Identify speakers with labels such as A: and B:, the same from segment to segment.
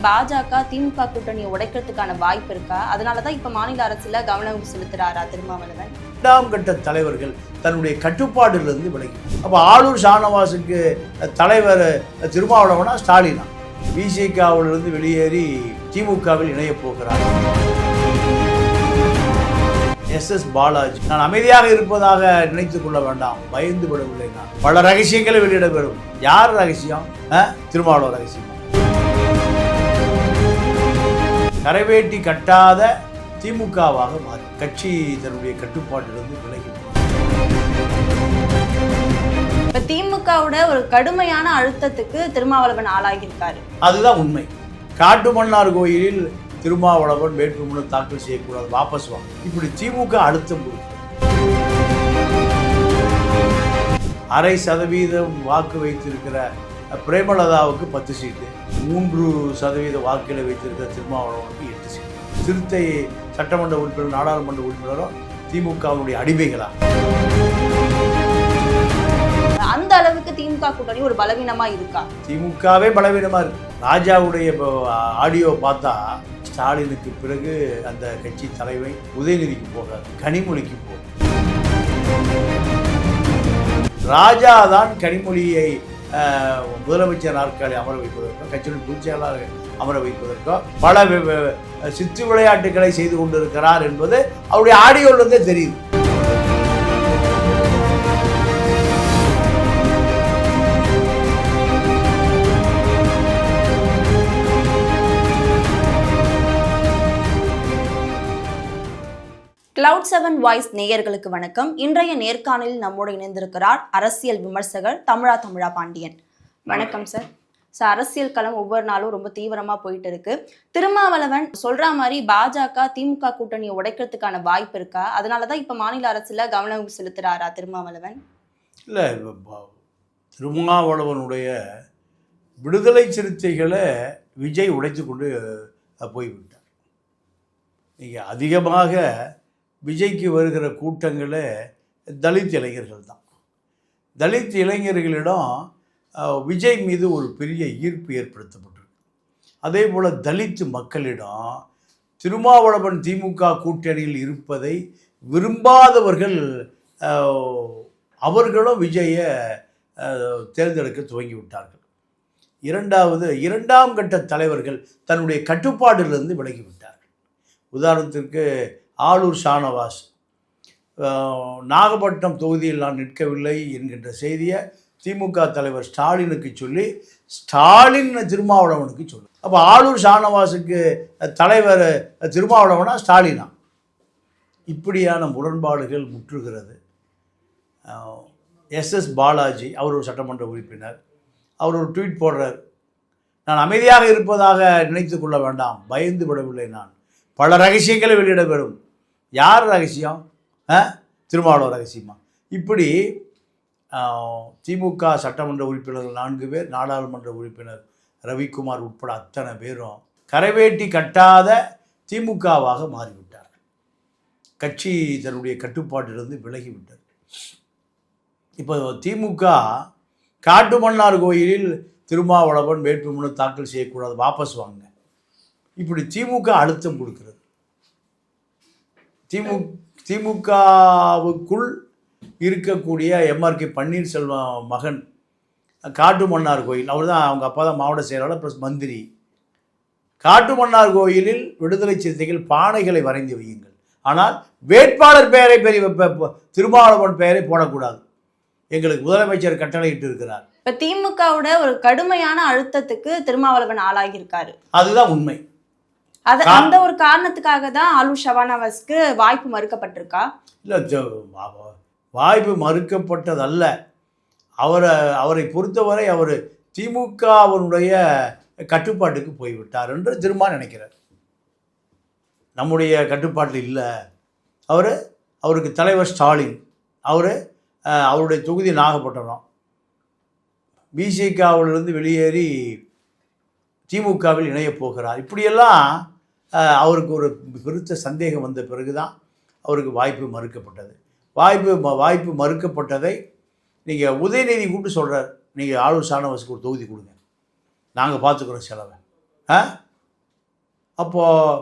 A: பாஜக திமுக கூட்டணியை உடைக்கிறதுக்கான வாய்ப்பு இருக்கா? அதனாலதான் இப்ப மாநில அரசுல கவனம் செலுத்துறாரா திருமாவளவன்?
B: இரண்டாம் கட்ட தலைவர்கள் தன்னுடைய கட்டுப்பாட்டிலிருந்து விலகி. அப்ப ஆளூர் ஷானவாஸுக்கு தலைவர் திருமாவளவனா ஸ்டாலினா? விசிகாவிலிருந்து வெளியேறி திமுகவில் இணைய போகிறார். SS பாலாஜி, நான் அமைதியாக இருப்பதாக நினைத்துக் கொள்ள வேண்டாம், பயந்து விடவில்லை. நான் பல ரகசியங்களை வெளியிட வரும். யார் ரகசியம்? திருமாவளவன் ரகசியம். கரைவேட்டி கட்டாத திமுகவாக மாறி கட்சி தன்னுடைய கட்டுப்பாட்டிலிருந்து விலகி.
A: இப்ப திமுகவோட ஒரு கடுமையான அழுத்தத்துக்கு திருமாவளவன் ஆளாகியிருக்காரு.
B: அதுதான் உண்மை. காட்டுமன்னார் கோயிலில் திருமாவளவன் வேட்புமனு தாக்கல் செய்யக்கூடாது, வாபஸ் வாங்க, இப்படி திமுக அழுத்தம் கொடுக்கும். 0.5% வாக்கு வைத்திருக்கிற பிரேமலதாவுக்கு 10 சீட்டு, 3% வாக்குகளை வைத்திருக்கிற திருமாவளவனுக்கு 8 சீட்டு. சிறுத்தை சட்டமன்ற உறுப்பினர், நாடாளுமன்ற உறுப்பினரும் திமுகவுடைய அடிமைகளா?
A: அந்த அளவுக்கு திமுக கூட்டணி ஒரு பலவீனமா இருக்கா?
B: திமுகவே பலவீனமா இருக்கு. ராஜாவுடைய ஆடியோ பார்த்தா ஸ்டாலினுக்கு பிறகு அந்த கட்சி தலைவை உதயநிதிக்கு போகாது, கனிமொழிக்கு போகும். ராஜா தான் கனிமொழியை முதலமைச்சர் நாற்காலி அமர வைப்பதற்கோ, கட்சியின் பொதுச் செயலாளர் அமர வைப்பதற்கோ பல சித்து விளையாட்டுகளை செய்து கொண்டிருக்கிறார் என்பது அவருடைய ஆடியோவிலிருந்தே தெரியுது.
A: Cloud7 வாய்ஸ் நேயர்களுக்கு வணக்கம். இன்றைய நேர்காணலில் நம்மோடு இணைந்திருக்கிறார் அரசியல் விமர்சகர் தமிழா பாண்டியன். வணக்கம் சார். அரசியல் களம் ஒவ்வொரு நாளும் ரொம்ப தீவிரமா போயிட்டு இருக்கு. திருமாவளவன் சொல்ற மாதிரி பாஜக திமுக கூட்டணியை உடைக்கிறதுக்கான வாய்ப்பு இருக்கா? அதனாலதான் இப்ப மாநில அரசுல கவனம் செலுத்துறாரா திருமாவளவன்?
B: இல்லை, திருமாவளவனுடைய விடுதலை சிறுத்தைகளை விஜய் உடைத்து கொண்டு போய்விட்டார். நீங்கள் அதிகமாக விஜய்க்கு வருகிற கூட்டங்களே தலித் இளைஞர்கள் தான். தலித் இளைஞர்களிடம் விஜய் மீது ஒரு பெரிய ஈர்ப்பு ஏற்படுத்தப்பட்டிருக்கு. அதே போல் தலித் மக்களிடம் திருமாவளவன் திமுக கூட்டணியில் இருப்பதை விரும்பாதவர்கள் அவர்களும் விஜயை தேர்ந்தெடுக்க துவங்கிவிட்டார்கள். இரண்டாம் கட்ட தலைவர்கள் தன்னுடைய கட்டுப்பாட்டிலிருந்து விலகிவிட்டார்கள். உதாரணத்திற்கு ஆளூர் ஷானவாஸ் நாகப்பட்டினம் தொகுதியில் நான் நிற்கவில்லை என்கின்ற செய்தியை திமுக தலைவர் ஸ்டாலினுக்கு சொல்லி ஸ்டாலின் திருமாவளவனுக்கு சொல்லு. அப்போ ஆளூர் ஷானவாஸுக்கு தலைவர் திருமாவளவனா ஸ்டாலினா? இப்படியான முரண்பாடுகள் முற்றுகிறது. SS பாலாஜி, அவர் ஒரு சட்டமன்ற உறுப்பினர், அவர் ஒரு ட்வீட் போடுறார், நான் அமைதியாக இருப்பதாக நினைத்து கொள்ள வேண்டாம், பயந்து விடவில்லை. நான் பல ரகசியங்களை வெளியிட வரும். யார் ரகசியம்? திருமாவளவன் ரகசியமா? இப்படி திமுக சட்டமன்ற உறுப்பினர்கள் 4 பேர், நாடாளுமன்ற உறுப்பினர் ரவிக்குமார் உட்பட அத்தனை பேரும் கரைவேட்டி கட்டாத திமுகவாக மாறிவிட்டார்கள். கட்சி தன்னுடைய கட்டுப்பாட்டிலிருந்து விலகிவிட்டது. இப்போ திமுக காட்டுமன்னார் கோயிலில் திருமாவளவன் வேட்புமனு தாக்கல் செய்யக்கூடாது, வாபஸ் வாங்க, இப்படி திமுக அழுத்தம் கொடுக்கிறது. திமுகவுக்குள் இருக்கக்கூடிய MRK பன்னீர்செல்வம் மகன் காட்டுமன்னார் கோயில், அவர் தான், அவங்க அப்பா தான் மாவட்ட செயலாளர் ப்ளஸ் மந்திரி. காட்டுமன்னார் கோயிலில் விடுதலை சிறுத்தைகள் பானைகளை வரைந்து வையுங்கள், ஆனால் வேட்பாளர் பெயரை திருமாவளவன் பெயரை போடக்கூடாது, எங்களுக்கு முதலமைச்சர் கட்டளையிட்டு இருக்கிறார்.
A: இப்ப திமுகவோட ஒரு கடுமையான அழுத்தத்துக்கு திருமாவளவன் ஆளாகியிருக்காரு.
B: அதுதான் உண்மை.
A: அந்த ஒரு காரணத்துக்காக தான் ஆளூர் ஷானவாஸ்க்கு வாய்ப்பு மறுக்கப்பட்டிருக்கா? இல்லை,
B: வாய்ப்பு மறுக்கப்பட்டதல்ல. அவரை பொறுத்தவரை அவர் திமுகவினுடைய கட்டுப்பாட்டுக்கு போய்விட்டார் என்று திரும்ப நினைக்கிறார். நம்முடைய கட்டுப்பாட்டில் இல்லை. அவருக்கு தலைவர் ஸ்டாலின், அவருடைய தொகுதி நாகப்பட்டினம், விசிகாவிலிருந்து வெளியேறி திமுகவில் இணைய போகிறார். இப்படியெல்லாம் அவருக்கு ஒரு பெருத்த சந்தேகம் வந்த பிறகு தான் அவருக்கு வாய்ப்பு மறுக்கப்பட்டது. வாய்ப்பு மறுக்கப்பட்டதை நீங்கள் உதயநிதி கூப்பிட்டு சொல்கிறார், நீங்கள் ஆளூர் ஷானவாஸுக்கு ஒரு தொகுதி கொடுங்க, நாங்கள் பார்த்துக்குறோம் செலவை, அப்போது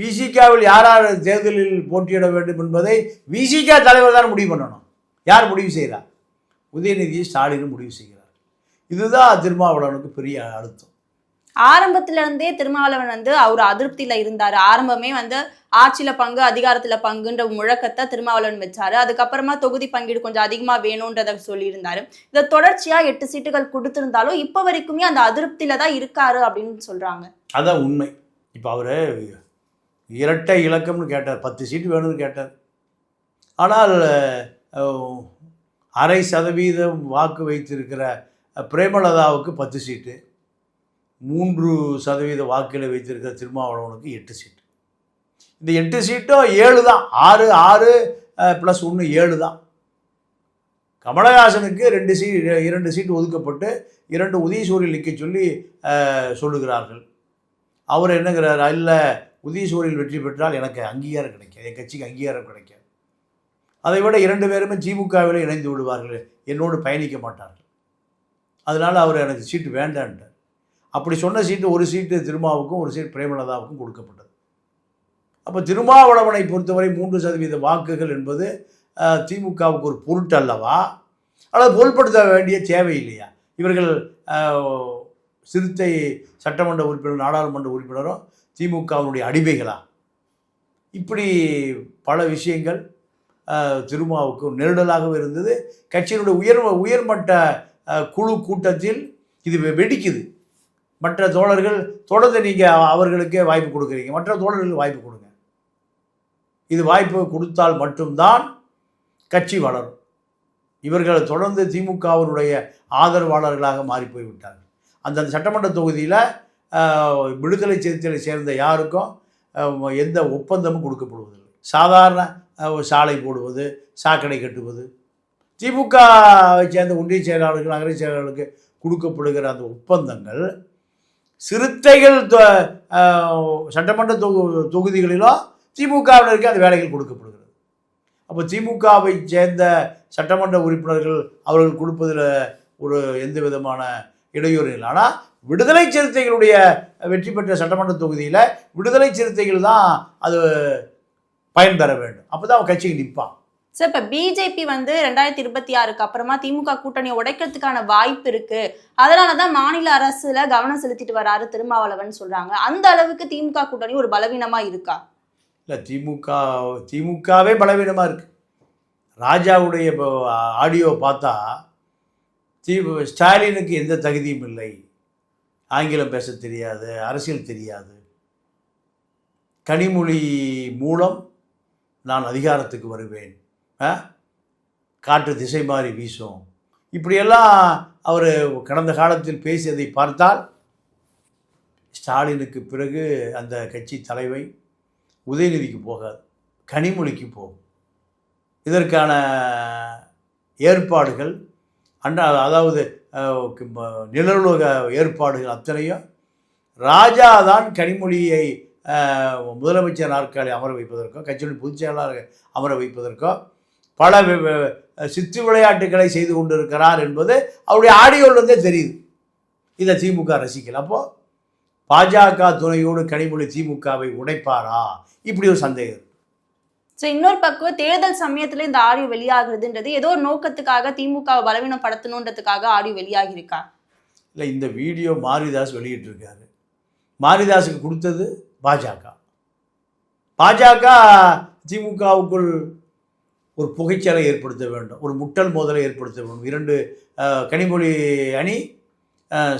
B: விசிகாவில் யார் யார் தேர்தலில் போட்டியிட வேண்டும் என்பதை விசிகா தலைவர் தான் முடிவு பண்ணணும். யார் முடிவு செய்கிறார்? உதயநிதி ஸ்டாலினும் முடிவு செய்கிறார். இதுதான் திருமாவளவனுக்கு பெரிய அழுத்தம்.
A: ஆரம்பத்துல இருந்தே திருமாவளவன் வந்து அவர் அதிருப்தியில இருந்தாரு. ஆரம்பமே வந்து ஆட்சியில பங்கு அதிகாரத்துல பங்குன்ற முழக்கத்தை திருமாவளவன் வச்சாரு. அதுக்கப்புறமா தொகுதி பங்கீடு கொஞ்சம் அதிகமா வேணும்ன்றத சொல்லியிருந்தாரு. இதை தொடர்ச்சியா 8 சீட்டுகள் கொடுத்திருந்தாலும் இப்ப வரைக்குமே அந்த அதிருப்தியில தான் இருக்காரு அப்படின்னு சொல்றாங்க.
B: அதான் உண்மை. இப்போ அவர் இரட்டை இலக்கம்னு கேட்டார், 10 சீட்டு வேணும்னு கேட்டார். ஆனால் 0.5% வாக்கு வைத்திருக்கிற பிரேமலதாவுக்கு 10 சீட்டு, 3% வாக்கில் வைத்திருக்கிற திருமாவளவனுக்கு 8 சீட்டு. இந்த 8 சீட்டும் 7 தான். 6 + 1 7 தான். கமலஹாசனுக்கு 2 சீட்டு ஒதுக்கப்பட்டு 2 உதயசூரியல் நிற்க சொல்லி சொல்லுகிறார்கள். அவர் என்னங்கிறார், இல்லை உதயசூரியல் வெற்றி பெற்றால் எனக்கு அங்கீகாரம் கிடைக்காது, என் கட்சிக்கு அங்கீகாரம் கிடைக்காது. அதை விட 2 பேருமே திமுகவில் இணைந்து விடுவார்கள், என்னோடு பயணிக்க மாட்டார்கள். அதனால் அவர் எனக்கு சீட்டு வேண்டான்ட்டார். அப்படி சொன்ன சீட்டு, ஒரு சீட்டு திருமாவுக்கும், ஒரு சீட்டு பிரேமலதாவுக்கும் கொடுக்கப்பட்டது. அப்போ திருமாவளவனை பொறுத்தவரை 3% வாக்குகள் என்பது திமுகவுக்கு ஒரு பொருட்டு அல்லவா? அல்லது பொருட்படுத்த வேண்டிய தேவை இல்லையா? இவர்கள் சிறுத்தை சட்டமன்ற உறுப்பினர், நாடாளுமன்ற உறுப்பினரும் திமுகவினுடைய அடிமைகளா? இப்படி பல விஷயங்கள் திருமாவுக்கு நெருடலாகவும் இருந்தது. கட்சியினுடைய உயர்மட்ட குழு கூட்டத்தில் இது வெடிக்குது. மற்ற தோழர்கள் தொடர்ந்து நீங்கள் அவர்களுக்கே வாய்ப்பு கொடுக்குறீங்க, மற்ற தோழர்களுக்கு வாய்ப்பு கொடுங்க. இது வாய்ப்பு கொடுத்தால் மட்டும்தான் கட்சி வளரும். இவர்கள் தொடர்ந்து திமுகவினுடைய ஆதரவாளர்களாக மாறி போய்விட்டார்கள். அந்த சட்டமன்ற தொகுதியில் விடுதலை சிறுத்தைகளை சேர்ந்த யாருக்கும் எந்த ஒப்பந்தமும் கொடுக்கப்படுவதில்லை. சாதாரண சாலை போடுவது, சாக்கடை கட்டுவது, திமுகவை சேர்ந்த ஒன்றிய செயலாளர்கள், நகர செயலாளர்களுக்கு கொடுக்கப்படுகிற அந்த ஒப்பந்தங்கள் சிறுத்தைகள் சட்டமன்ற தொகுதிகளிலும் திமுகவினருக்கு அந்த வேலைகள் கொடுக்கப்படுகிறது. அப்போ திமுகவை சேர்ந்த சட்டமன்ற உறுப்பினர்கள் அவர்கள் கொடுப்பதில் ஒரு எந்த விதமான இடையூறு இல்லை. ஆனால் விடுதலை சிறுத்தைகளுடைய வெற்றி பெற்ற சட்டமன்ற தொகுதியில் விடுதலை சிறுத்தைகள் தான் அது பயன்பெற வேண்டும். அப்போ தான் அவன் கட்சிக்கு நிற்பான்.
A: சார், இப்போ பிஜேபி வந்து 2026க்கு அப்புறமா திமுக கூட்டணியை உடைக்கிறதுக்கான வாய்ப்பு இருக்கு, அதனால தான் மாநில அரசுல கவனம் செலுத்திட்டு வராரு திருமாவளவன் சொல்றாங்க. அந்த அளவுக்கு திமுக கூட்டணி ஒரு பலவீனமா இருக்கா?
B: இல்லை, திமுகவே பலவீனமாக இருக்கு. ராஜாவுடைய ஆடியோ பார்த்தா ஸ்டாலினுக்கு எந்த தகுதியும் இல்லை, ஆங்கிலம் பேச தெரியாது, அரசியல் தெரியாது, கனிமொழி மூலம் நான் அதிகாரத்துக்கு வருவேன், காற்று திசை மாறி வீசும், இப்படியெல்லாம் அவர் கடந்த காலத்தில் பேசியதை பார்த்தால் ஸ்டாலினுக்கு பிறகு அந்த கட்சி தலைவை உதயநிதிக்கு போகாது, கனிமொழிக்கு போகும். இதற்கான ஏற்பாடுகள் அதாவது நிலவுலக ஏற்பாடுகள் அத்தனையும் ராஜா தான் கனிமொழியை முதலமைச்சர் நாற்காலி அமர வைப்பதற்கோ, கட்சியின் பொதுச் செயலாளர் அமர வைப்பதற்கோ பல சித்து விளையாட்டுகளை செய்து கொண்டிருக்கிறார் என்பது அவருடைய ஆடியோவிலிருந்தே தெரியுது. இதை திமுக ரசிக்கல. அப்போது பாஜக துணையோடு கனிமொழி திமுகவை உடைப்பாரா, இப்படி ஒரு சந்தேகம்.
A: ஸோ இன்னொரு பக்கம் தேர்தல் சமயத்துல இந்த ஆடியோ வெளியாகுறதுன்றது ஏதோ ஒரு நோக்கத்துக்காக திமுகவை பலவீனப்படுத்தணுன்றதுக்காக ஆடியோ வெளியாகி இருக்கா?
B: இல்லை, இந்த வீடியோ மாரிதாஸ் வெளியிட்டிருக்காரு. மாரிதாஸுக்கு கொடுத்தது பாஜக திமுகவுக்குள் ஒரு புகைச்சலை ஏற்படுத்த வேண்டும், ஒரு முட்டல் மோதலை ஏற்படுத்த வேண்டும். 2 கனிமொழி அணி,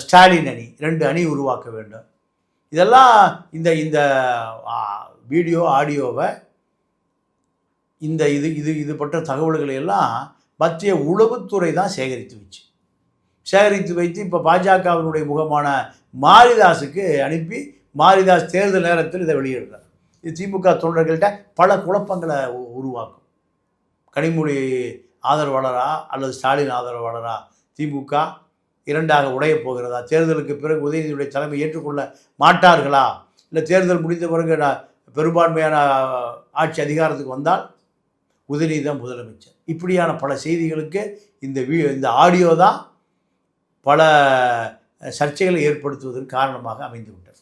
B: ஸ்டாலின் அணி, 2 அணி உருவாக்க வேண்டும். இதெல்லாம் இந்த வீடியோ ஆடியோவை இது பட்ட தகவல்களை எல்லாம் மத்திய உளவுத்துறை தான் சேகரித்து வைத்து இப்போ பாஜகவினுடைய முகமான மாரிதாஸுக்கு அனுப்பி மாரிதாஸ் தேர்தல் நேரத்தில் இதை வெளியிடுறார். இது திமுக தொண்டர்கள்ட்ட பல குழப்பங்களை உருவாக்கும். கனிமொழி ஆதரவாளரா அல்லது ஸ்டாலின் ஆதரவாளரா திமுக 2ஆக உடையப் போகிறதா? தேர்தலுக்கு பிறகு உதயநிதியுடைய தலைமை ஏற்றுக்கொள்ள மாட்டார்களா? இல்லை தேர்தல் முடிந்த பிறகு பெரும்பான்மையான ஆட்சி அதிகாரத்துக்கு வந்தால் உதயநிதி தான் முதலமைச்சர்? இப்படியான பல செய்திகளுக்கு இந்த ஆடியோ தான் பல சர்ச்சைகளை ஏற்படுத்துவதற்கு காரணமாக அமைந்துவிட்டது.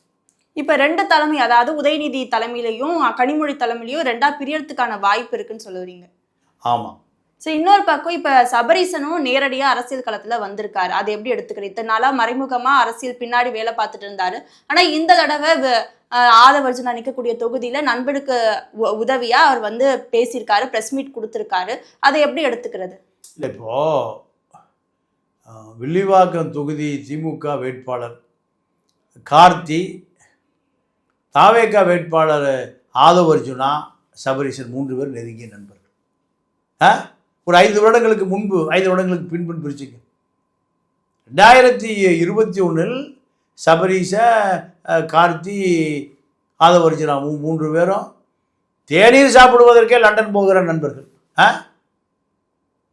A: இப்ப 2 தலைமை, அதாவது உதயநிதி தலைமையிலையும் கனிமொழி தலைமையிலையும் 2ஆ பிரியறதுக்கான வாய்ப்பு இருக்குன்னு சொல்லுவீங்க.
B: ஆமாம்.
A: சரி, இன்னொரு பக்கம் இப்ப சபரீசனும் நேரடியா அரசியல் களத்துல வந்திருக்காரு. அதை எப்படி எடுத்துக்கிறீங்க? இத்தனை நாளா மறைமுகமா அரசியல் பின்னாடி வேலை பார்த்துட்டு இருந்தாரு. ஆனா இந்த தடவை ஆதவர்ஜுனா நிக்கக்கூடிய தொகுதியில நண்பனுக்கு உதவியா அவர் வந்து பேசியிருக்காரு, பிரஸ் மீட் கொடுத்திருக்காரு. அதை எப்படி எடுத்துக்கிறது?
B: இல்லை, இப்போ வில்லிவாக்கம் தொகுதி திமுக வேட்பாளர் கார்த்தி, தாவேகா வேட்பாளர் ஆதவர்ஜுனா, சபரீசன் 3 பேர் நெருங்கிய நண்பர்கள். ஒரு 5 வருடங்களுக்கு முன்பு 5 வருடங்களுக்கு பின்பு பிரிச்சுங்க. 2021 சபரீச, கார்த்தி, ஆதவர்ஜுனா 3 பேரும் தேநீர் சாப்பிடுவதற்கே லண்டன் போகிற நண்பர்கள்.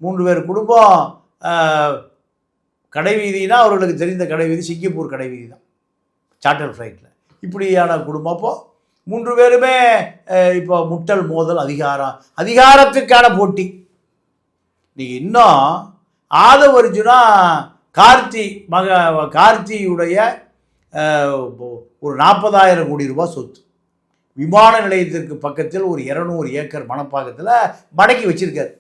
B: 3 பேர் குடும்பம். கடை வீதினா அவர்களுக்கு தெரிந்த கடை வீதி சிங்கப்பூர் கடை வீதி தான், சார்ட்டர் ஃப்ளைட்டில். இப்படியான குடும்பம். அப்போது 3 பேருமே இப்போ முட்டல் மோதல், அதிகாரத்துக்கான போட்டி. நீங்கள் இன்னும் ஆதவர்ஜுனா கார்த்தியுடைய ஒரு 40,000 கோடி ரூபாய் சொத்து விமான நிலையத்திற்கு பக்கத்தில் ஒரு 200 ஏக்கர் மணப்பாக்கத்தில் மடக்கி வச்சிருக்காரு.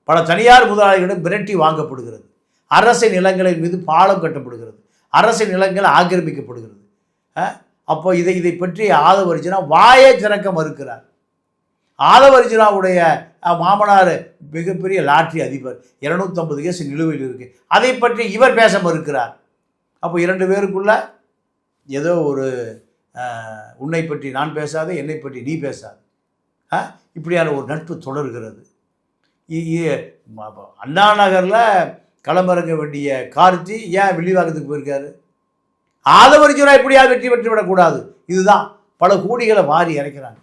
B: பல தனியார் முதலாளிகளிடம் மிரட்டி வாங்கப்படுகிறது. அரசு நிலங்களின் மீது பாலம் கட்டப்படுகிறது. அரசு நிலங்கள் ஆக்கிரமிக்கப்படுகிறது. அப்போ இதை பற்றி ஆதவர்ஜுனா வாயை திறக்க மறுக்கிறார். ஆதவர்ஜுனாவுடைய மாமனார் மிகப்பெரிய லாட்ரி அதிபர், 250 கேஸ் நிலுவையில் இருக்கு. அதை பற்றி இவர் பேச மறுக்கிறார். அப்போ 2 பேருக்குள்ள ஏதோ ஒரு உன்னை பற்றி நான் பேசாதே, என்னை பற்றி நீ பேசாது, இப்படியான ஒரு நட்பு தொடர்கிறது. அண்ணா நகரில் களமிறங்க வேண்டிய கார்த்தி ஏன் வில்லிவாக்கத்துக்கு போயிருக்காரு? ஆதவர்ஜுனா எப்படியா வெற்றி பெற்றுவிடக்கூடாது, இதுதான் பல கோடிகளை வாரி இறைக்கிறாங்க.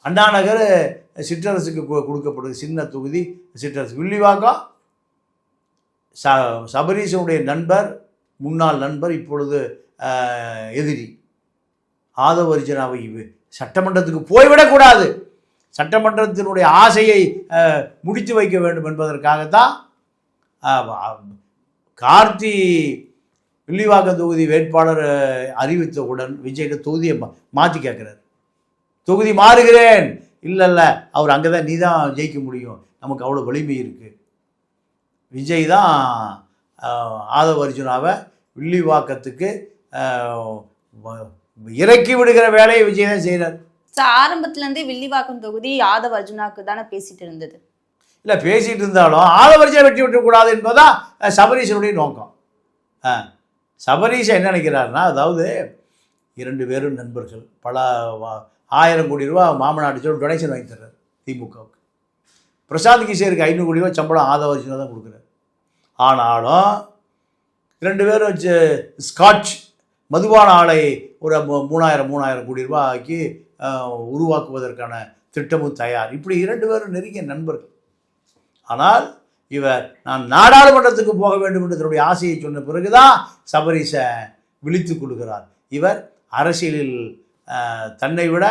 B: அண்ணா நகர் சிற்றரசுக்கு கொடுக்கப்படுது, சின்ன தொகுதி சிற்றரசு. வில்லிவாக்கம் சபரீசனுடைய நண்பர், முன்னாள் நண்பர், இப்பொழுது எதிரி ஆதவர்ஜுனாவை சட்டமன்றத்துக்கு போய்விடக்கூடாது, சட்டமன்றத்தினுடைய ஆசையை முடித்து வைக்க வேண்டும் என்பதற்காகத்தான் கார்த்தி வில்லிவாக்கம் தொகுதி வேட்பாளர் அறிவித்தவுடன் விஜய்கிட்ட தொகுதியை மாற்றி கேட்குறாரு. தொகுதி மாறுகிறேன். இல்லை, அவர் அங்கே தான், நீ தான் ஜெயிக்க முடியும், நமக்கு அவ்வளோ வலிமை இருக்குது. விஜய் தான் ஆதவர்ஜுனாவை வில்லிவாக்கத்துக்கு இறக்கி விடுகிற வேலையை விஜய் தான் செய்கிறார்.
A: ஆரம்பத்துலேருந்தே வில்லிவாக்கம் தொகுதி ஆதவர்ஜுனாவுக்கு தானே பேசிட்டு இருந்தது.
B: இல்லை, பேசிகிட்டு இருந்தாலும் ஆதவர்ஜுனா வெற்றி விட்டுக்கூடாது என்பதுதான் சபரீசனுடைய நோக்கம். சபரீசன் என்ன நினைக்கிறாருன்னா, அதாவது 2 பேரும் நண்பர்கள், பல 1000 கோடி ரூபா மாமனாட்டு சொல்லி டொனேஷன் வாங்கி தர்றாரு திமுகவுக்கு. பிரசாந்த் கிஷோருக்கு 500 கோடி ரூபா சம்பளம் ஆதவர்ஜுனா தான் கொடுக்குறாரு. ஆனாலும் 2 பேரும் வச்சு ஸ்காட்ச் மதுபான ஆலை ஒரு 3000 கோடி ரூபாய்க்கு உருவாக்குவதற்கான திட்டமும் தயார். இப்படி 2 பேரும் நெருங்கிய நண்பர்கள். ஆனால் இவர் நான் நாடாளுமன்றத்துக்கு போக வேண்டும் என்று தன்னுடைய ஆசையை சொன்ன பிறகுதான் சபரீச விழித்து கொள்கிறார். இவர் அரசியலில் தன்னை விட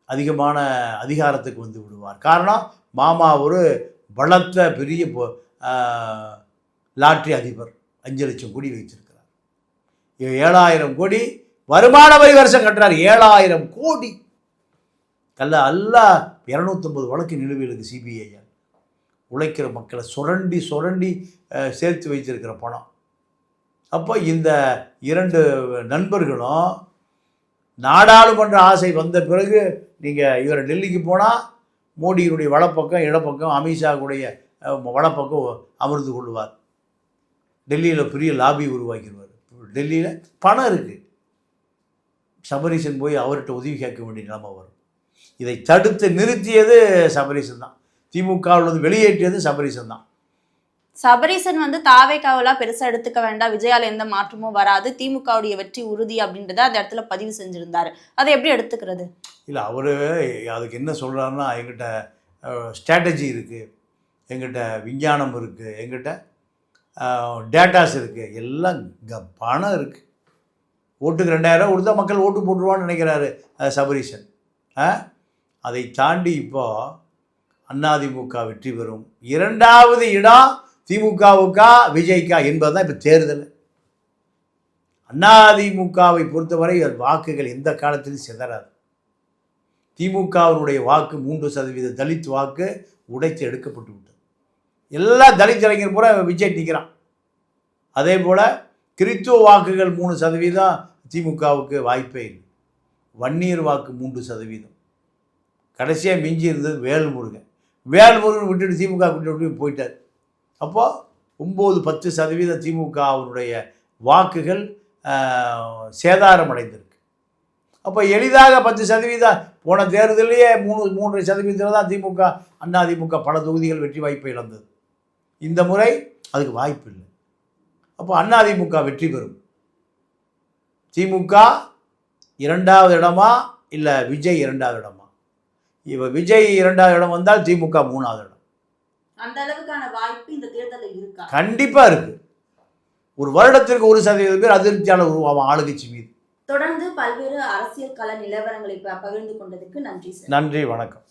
B: அதிகமான அதிகாரத்துக்கு வந்து விடுவார். காரணம், மாமா ஒரு பலத்த பெரிய லாட்ரி அதிபர், 5 லட்சம் கோடி வைத்திருக்கிறார். 7000 கோடி வருமான வரி வருஷம் கட்டுறார். 7000 கோடி அல்ல 250 வழக்கு நிலுவையில் இருக்குது சிபிஐ. உழைக்கிற மக்களை சுரண்டி சேர்த்து வைத்திருக்கிற பணம். அப்போ இந்த 2 நண்பர்களும் நாடாளுமன்ற ஆசை வந்த பிறகு நீங்கள் இவர் டெல்லிக்கு போனால் மோடியினுடைய வலப்பக்கம் இடப்பக்கம், அமித்ஷாவுடைய வலப்பக்கம் அமர்ந்து கொள்வார். டெல்லியில் பெரிய லாபி உருவாக்கிடுவார். டெல்லியில் பணம் இருக்குது. சபரீசன் போய் அவர்கிட்ட உதவி கேட்க வேண்டிய நிலைமை வரும். இதை தடுத்து நிறுத்தியது சபரீசன் தான். திமுகவில் வெளியேற்றியது சபரீசன் தான்.
A: சபரீசன் வந்து தாவேகாவெல்லாம் பெருசா எடுத்துக்க வேண்டாம், விஜயால எந்த மாற்றமும் வராது, திமுகவுடைய வெற்றி உறுதி அப்படின்றத அந்த இடத்துல பதிவு செஞ்சிருந்தாரு. அதை எப்படி எடுத்துக்கிறது?
B: இல்லை, அவர் அதுக்கு என்ன சொல்கிறாருன்னா, எங்கிட்ட ஸ்ட்ராட்டஜி இருக்குது, எங்கிட்ட விஞ்ஞானம் இருக்குது, எங்கிட்ட டேட்டாஸ் இருக்குது, எல்லாம் பணம் இருக்குது. ஓட்டுக்கு 2000 கொடுத்தா மக்கள் ஓட்டு போட்டுருவான்னு நினைக்கிறாரு சபரீசன். அதை தாண்டி இப்போது அதிமுக வெற்றி பெறும், 2வது இடம் திமுகவுக்கா விஜய்க்கா என்பது தான் இப்போ தேர்தல். அதிமுகவை பொறுத்தவரை வாக்குகள் எந்த காலத்திலும் சிதறாது. திமுகவினுடைய வாக்கு 3% தலித் வாக்கு உடைத்து எடுக்கப்பட்டு விட்டது. எல்லா தலித் இளைஞர் பூரா விஜய் நிற்கிறான். அதே போல் கிறித்துவ வாக்குகள் 3% திமுகவுக்கு வாய்ப்பே இல்லை. வன்னியர் வாக்கு 3%. கடைசியாக மிஞ்சி இருந்தது வேல்முருகன் விட்டுட்டு திமுக விட்டு போயிட்டார். அப்போது 9-10% திமுகவினுடைய வாக்குகள் சேதாரம் அடைந்திருக்கு. அப்போ எளிதாக 10% போன தேர்தலையே 3.5% தான் திமுக அதிமுக பல தொகுதிகள் வெற்றி வாய்ப்பை இழந்தது. இந்த முறை அதுக்கு வாய்ப்பு இல்லை. அப்போ அதிமுக வெற்றி பெறும். திமுக 2வது இடமா இல்லை விஜய் 2வது இடமா? விஜய் 2வது இடம் வந்தால் திமுக 3வது இடம்.
A: அந்த அளவுக்கான வாய்ப்பு இந்த தேர்தலில் இருக்கா?
B: கண்டிப்பாக இருக்கு. ஒரு வருடத்திற்கு 1% பேர் அதிருப்தியாளர் உருவாகும் ஆளுங்கட்சி மீது.
A: தொடர்ந்து பல்வேறு அரசியல் கள நிலவரங்களை பகிர்ந்து கொண்டதுக்கு நன்றி சார்.
B: நன்றி, வணக்கம்.